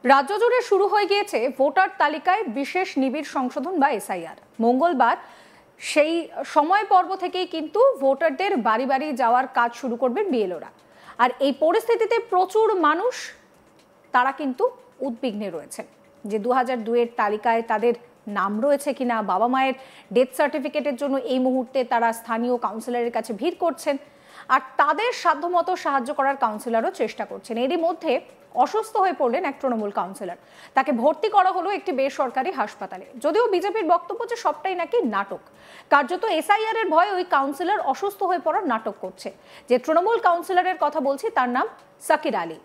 রাজ্য জুড়ে শুরু হয়ে গিয়েছে ভোটার তালিকায় বিশেষ নিবিড় সংশোধন বা এসআইআর। মঙ্গলবার সেই সময় পর্ব থেকেই কিন্তু ভোটারদের বাড়ি বাড়ি যাওয়ার কাজ শুরু করবেন বিএলওরা। আর এই পরিস্থিতিতে প্রচুর মানুষ তারা কিন্তু উদ্বিগ্নে রয়েছেন যে 2002-এর তালিকায় তাদের নাম রয়েছে কিনা। বাবা মায়ের ডেথ সার্টিফিকেটের জন্য এই মুহূর্তে তারা স্থানীয় কাউন্সিলরের কাছে ভিড় করছেন, আর তাদের সাধ্যমতো সাহায্য করার কাউন্সিলরও চেষ্টা করছেন। এরই মধ্যে অসুস্থ হয়ে পড়লেন এক তৃণমূল কাউন্সিলর। তাকে ভর্তি করা হলো একটি বেসরকারি হাসপাতালে। যদিও বিজেপির বক্তব্য যে সবটাই নাকি নাটক, কার্যত এসআইআর এর ভয়ে ওই কাউন্সিলর অসুস্থ হয়ে পড়ার নাটক করছে। যে তৃণমূল কাউন্সিলরের কথা বলছি তার নাম সাকির আলী।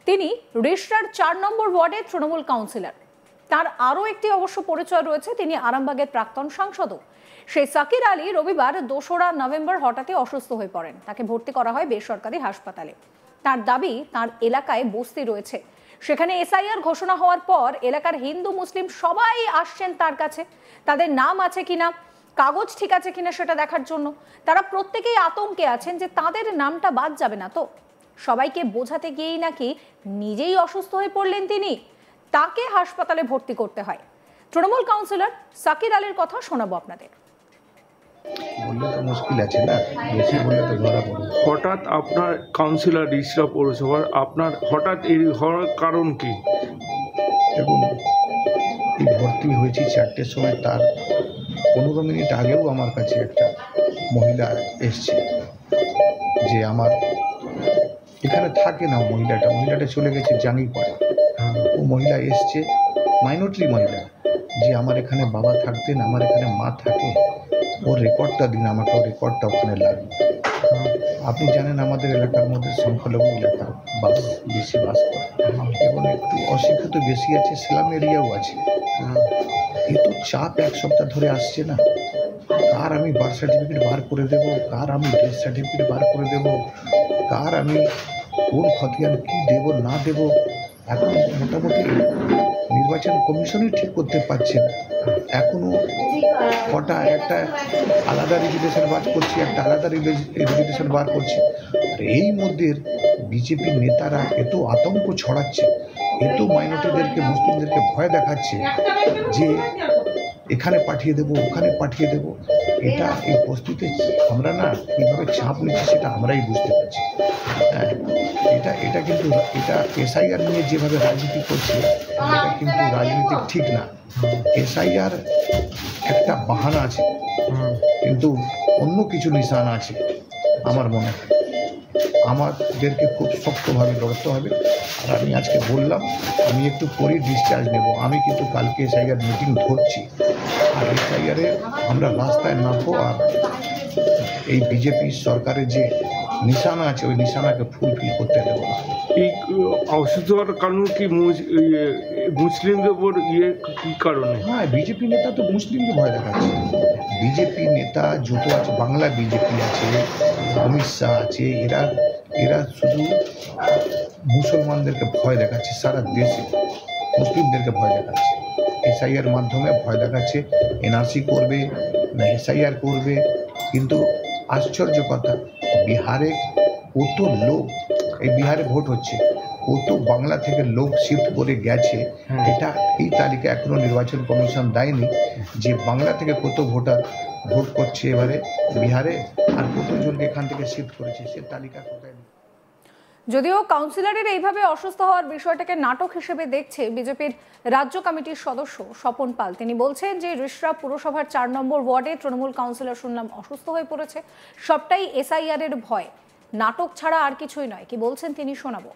তিনি রিষড়ার 4 নম্বর ওয়ার্ডের তৃণমূল কাউন্সিলর। তার আরও একটি অবশ্য পরিচয় রয়েছে, তিনি আরামবাগের প্রাক্তন সাংসদও। সেই সাকির আলী রবিবার 2রা নভেম্বর হঠাৎই অসুস্থ হয়ে পড়েন। তাকে ভর্তি করা হয় বেসরকারি হাসপাতালে। তার দাবি, তার এলাকায় বস্তি রয়েছে, সেখানে এসআইআর ঘোষণা হওয়ার পর এলাকার হিন্দু মুসলিম সবাই আসছেন তার কাছে, তাদের নাম আছে কিনা, কাগজ ঠিক আছে কিনা সেটা দেখার জন্য। তারা প্রত্যেকেই আতঙ্কে আছেন যে তাদের নামটা বাদ যাবে না তো। সবাইকে বোঝাতে গিয়েই নাকি নিজেই অসুস্থ হয়ে পড়লেন তিনি, তাকে হাসপাতালে ভর্তি করতে হয়। তৃণমূল কাউন্সিলর সাকির আলীর কথা শোনাবো আপনাদের। বললে তো মুশকিল আছে না, বেশি বললে তো ধরা পড়বে। হঠাৎ আপনার কাউন্সিলর রিষড়া পৌরসভার, আপনার হঠাৎ এই হওয়ার কারণ কি? দেখুন, এই ভর্তি হয়েছি 4টের সময়, তার 15 মিনিট আগেও আমার কাছে একটা মহিলা এসছে যে আমার এখানে থাকে না। মহিলাটা চলে গেছে জাঙ্গিপাড়া। ও মহিলা এসছে, মাইনরিটি মহিলা, যে আমার এখানে বাবা থাকতেন, আমার এখানে মা থাকে, ওর রেকর্ডটা দিন আমাকে, ওর রেকর্ডটা ওখানে লাগবে। আপনি জানেন আমাদের এলাকার মধ্যে সংখ্যালঘু এলাকা বেশি বাস করে এবং একটু অশিক্ষিত বেশি আছে, স্লাম এরিয়াও আছে। এত চাপ 1 সপ্তাহ ধরে আসছে না। কার আমি বার্থ সার্টিফিকেট বার করে দেবো, কার আমি ডেথ সার্টিফিকেট বার করে দেবো, কার আমি কোন খতিয়ান কী দেবো না দেবো, এখন মোটামুটি নির্বাচন কমিশনই ঠিক করতে পারছে না। এখনও কটা একটা আলাদা রেজুলেশন বার করছি, একটা আলাদা রেজুলেশন বার করছি। আর এই মধ্যে বিজেপির নেতারা এত আতঙ্ক ছড়াচ্ছে, এত মাইনরিটিদেরকে, মুসলিমদেরকে ভয় দেখাচ্ছে যে এখানে পাঠিয়ে দেবো, ওখানে পাঠিয়ে দেবো। এটা এই বস্তুতে আমরা না কীভাবে চাপ নিচ্ছি সেটা আমরাই বুঝতে পারছি। হ্যাঁ, এটা কিন্তু এটা এসআইআর নিয়ে যেভাবে রাজনীতি করছে, এটা কিন্তু রাজনীতি ঠিক না। এসআইআর একটা বাহানা আছে, কিন্তু অন্য কিছু নিশানা আছে। আমার মনে হয় আমাদেরকে খুব শক্তভাবে লড়তে হবে। আর আমি আজকে বললাম আমি একটু পরেই ডিসচার্জ নেব। আমি কিন্তু কালকে এসআইআর মিটিং ধরছি, আর এসআইআরে আমরা রাস্তায় নামবো, আর এই বিজেপি সরকারের যে নিশানা আছে ওই নিশানাকে ফুলফিল করতে দেবো না। এই অসুস্থ হওয়ার কারণ কি মুসলিমদের উপর কী কারণে? হ্যাঁ, বিজেপি নেতা তো মুসলিমকে ভয় দেখাচ্ছে। বিজেপি নেতা যত আছে, বাংলা বিজেপি আছে, অমিত শাহ আছে, এরা শুধু মুসলমানদেরকে ভয় দেখাচ্ছে, সারা দেশে মুসলিমদেরকে ভয় দেখাচ্ছে। এসআইআর মাধ্যমে ভয় দেখাচ্ছে, এনআরসি করবে না এসআইআর করবে। কিন্তু আশ্চর্য কথা, বিহারে কত লোক, এই বিহারে ভোট হচ্ছে, কত বাংলা থেকে লোক শিফট করে গেছে। এটা এই তালিকা এখনও নির্বাচন কমিশন দেয়নি যে বাংলা থেকে কত ভোটার ভোট করছে এবারে বিহারে, আর কতজনকে এখান থেকে শিফট করেছে সে তালিকা কোথায় নেই। যদিও কাউন্সিলরের এইভাবে অসুস্থ হওয়ার বিষয়টাকে নাটক হিসেবে দেখছে বিজেপির রাজ্য কমিটির সদস্য স্বপন পাল। তিনি বলছেন যে রিষড়া পুরসভার 4 নম্বর ওয়ার্ডে তৃণমূল কাউন্সিলর শুনলাম অসুস্থ হয়ে পড়েছে, সবটাই এসআইআর এর ভয়, নাটক ছাড়া আর কিছুই নয়। কি বলছেন তিনি শোনাবো।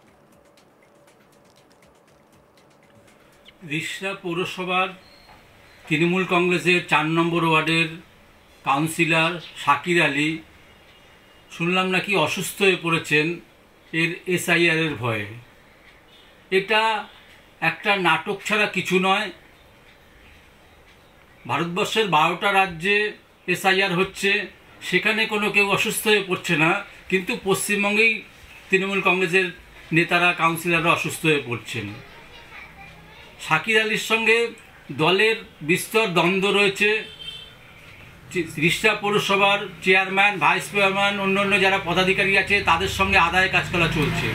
রিষড়া পৌরসভার তৃণমূল কংগ্রেসের 4 নম্বর ওয়ার্ডের কাউন্সিলর সাকির আলী শুনলাম নাকি অসুস্থ হয়ে পড়েছেন এর এসআইআরের ভয়ে। এটা একটা নাটক ছাড়া কিছু নয়। ভারতবর্ষের 12টা রাজ্যে এসআইআর হচ্ছে, সেখানে কোনো কেউ অসুস্থ হয়ে পড়ছে না, কিন্তু পশ্চিমবঙ্গেই তৃণমূল কংগ্রেসের নেতারা, কাউন্সিলররা অসুস্থ হয়ে পড়ছেন। সাকির আলীর সঙ্গে দলের বিস্তর দ্বন্দ্ব রয়েছে। রিষড়া পৌরসভার চেয়ারম্যান, ভাইস চেয়ারম্যান, অন্য যারা পদাধিকারী আছে তাদের সঙ্গে আদায় কাজ করা চলছে।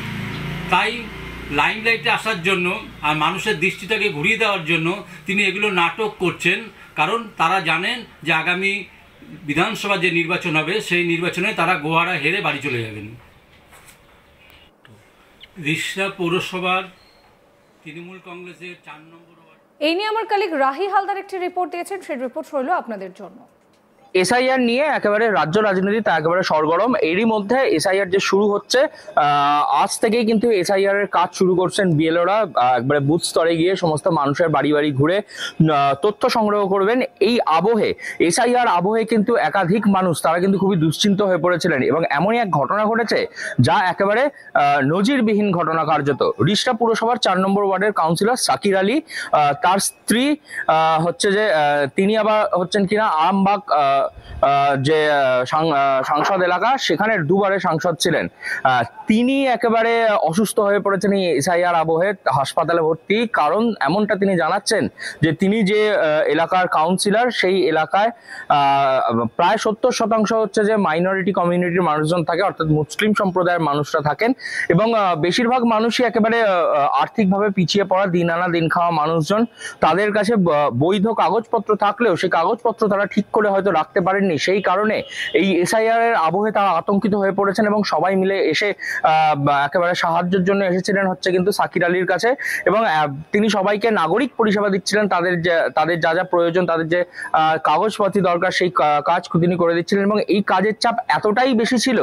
তাই লাইমলাইটে আসার জন্য আর মানুষের দৃষ্টিটাকে ঘুরিয়ে দেওয়ার জন্য তিনি এগুলো নাটক করছেন। কারণ তারা জানেন যে আগামী বিধানসভা যে নির্বাচন হবে সেই নির্বাচনে তারা গোহারা হেরে বাড়ি চলে যাবেন। রিষড়া পৌরসভার তৃণমূল কংগ্রেসের 4 নম্বর ওয়ার্ড। এই নিয়ে আমার কলিগ রাহি হালদার একটি রিপোর্ট দিয়েছেন, সেই রিপোর্ট রইল আপনাদের জন্য। এসআইআর নিয়ে একেবারে রাজ্য রাজনীতি তা একেবারে সরগরম। এরই মধ্যে এসআইআর যে শুরু হচ্ছে, আজ থেকেই কিন্তু এসআইআর এর কাজ শুরু করছেন বিএলওরা। একবারে বুথ স্তরে গিয়ে সমস্ত মানুষের বাড়ি বাড়ি ঘুরে তথ্য সংগ্রহ করবেন। এই আবহে, এসআইআর আবহে কিন্তু একাধিক মানুষ তারা কিন্তু খুবই দুশ্চিন্ত হয়ে পড়েছিলেন এবং এমনই এক ঘটনা ঘটেছে যা একেবারে নজিরবিহীন ঘটনা কার্যত। রিষড়া পুরসভার 4 নম্বর ওয়ার্ডের কাউন্সিলর সাকির আলী, তার স্ত্রী হচ্ছে যে তিনি আবার হচ্ছেন কিনা আরামবাগ যে সাংসদ এলাকা, সেখানে দুবারের সাংসদ ছিলেন। তিনি একেবারে অসুস্থ হয়ে পড়েছেন এই এসআইআর আবহে, হাসপাতালে ভর্তি। কারণ এমনটা তিনি জানাচ্ছেন যে তিনি যে এলাকার কাউন্সিলর, সেই এলাকায় প্রায় 70% হচ্ছে যে মাইনরিটি কমিউনিটির মানুষজন থাকে, অর্থাৎ মুসলিম সম্প্রদায়ের মানুষরা থাকেন এবং বেশিরভাগ মানুষই একেবারে আর্থিকভাবে পিছিয়ে পড়া, দিন আনা দিন খাওয়া মানুষজন। তাদের কাছে বৈধ কাগজপত্র থাকলেও সেই কাগজপত্র তারা ঠিক করে হয়তো রাখতে পারেননি। সেই কারণে এই এসআইআর এর আবহে তারা আতঙ্কিত হয়ে পড়েছেন এবং সবাই মিলে এসে একেবারে সাহায্যের জন্য এসেছিলেন হচ্ছে কিন্তু সাকির আলীর কাছে। এবং তিনি সবাইকে নাগরিক পরিষেবা দিচ্ছিলেন, তাদের যা যা প্রয়োজন, তাদের যে কাগজপত্র দরকার সেই কাজ তিনি করে দিচ্ছিলেন। এবং এই কাজের চাপ এতটাই বেশি ছিল,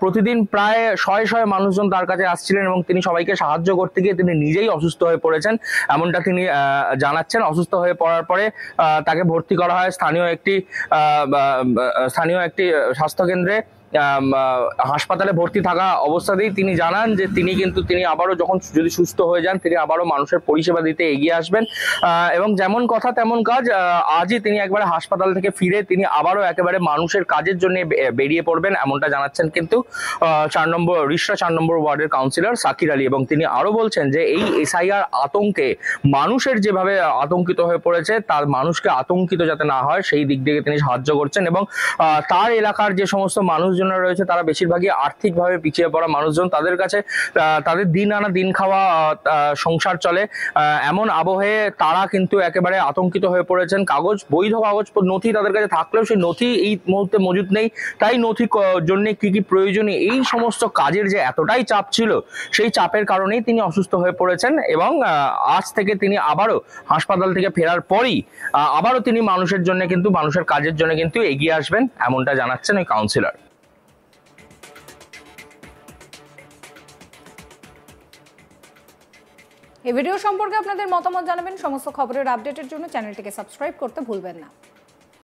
প্রতিদিন প্রায় শয়ে মানুষজন তার কাছে আসছিলেন এবং তিনি সবাইকে সাহায্য করতে গিয়ে তিনি নিজেই অসুস্থ হয়ে পড়েছেন, এমনটা তিনি জানাচ্ছেন। অসুস্থ হয়ে পড়ার পরে তাকে ভর্তি করা হয় স্থানীয় একটি স্বাস্থ্যকেন্দ্রে। হাসপাতালে ভর্তি থাকা অবস্থাতেই তিনি জানান যে তিনি আবারও যখন যদি সুস্থ হয়ে যান তিনি আবারও মানুষের পরিষেবা দিতে এগিয়ে আসবেন। এবং যেমন কথা তেমন কাজ, আজই তিনি একবারে হাসপাতাল থেকে ফিরে তিনি আবারও একেবারে মানুষের কাজের জন্য বেরিয়ে পড়বেন, এমনটা জানাচ্ছেন কিন্তু রিষড়া 4 নম্বর ওয়ার্ডের কাউন্সিলর সাকির আলী। এবং তিনি আরো বলছেন যে এই এসআইআর আতঙ্কে মানুষের যেভাবে আতঙ্কিত হয়ে পড়েছে, তার মানুষকে আতঙ্কিত যাতে না হয় সেই দিক থেকে তিনি সাহায্য করছেন। এবং তার এলাকার যে সমস্ত মানুষজন রয়েছে তারা বেশিরভাগই আর্থিকভাবে পিছিয়ে পড়া মানুষজন, তাদের কাছে তাদের দিন আনা দিন খাওয়া সংসার চলে, এমন আবহে তারা কিন্তু একেবারে আতঙ্কিত হয়ে পড়েছেন। বৈধ কাগজ নথি তাদের কাছে থাকলেও সেই নথি এই মুহূর্তে মজুদ নেই। তাই নথি জন্য কি কি প্রয়োজনীয় এই সমস্ত কাজের যে এতটাই চাপ ছিল, সেই চাপের কারণেই তিনি অসুস্থ হয়ে পড়েছেন। এবং আজ থেকে তিনি আবারও হাসপাতাল থেকে ফেরার পরই আবারও তিনি মানুষের জন্য কিন্তু মানুষের কাজের জন্য কিন্তু এগিয়ে আসবেন, এমনটা জানাচ্ছেন ওই কাউন্সিলর। এই ভিডিও সম্পর্কে আপনাদের মতামত জানাবেন। সমস্ত খবরের আপডেটের জন্য চ্যানেলটিকে সাবস্ক্রাইব করতে ভুলবেন না।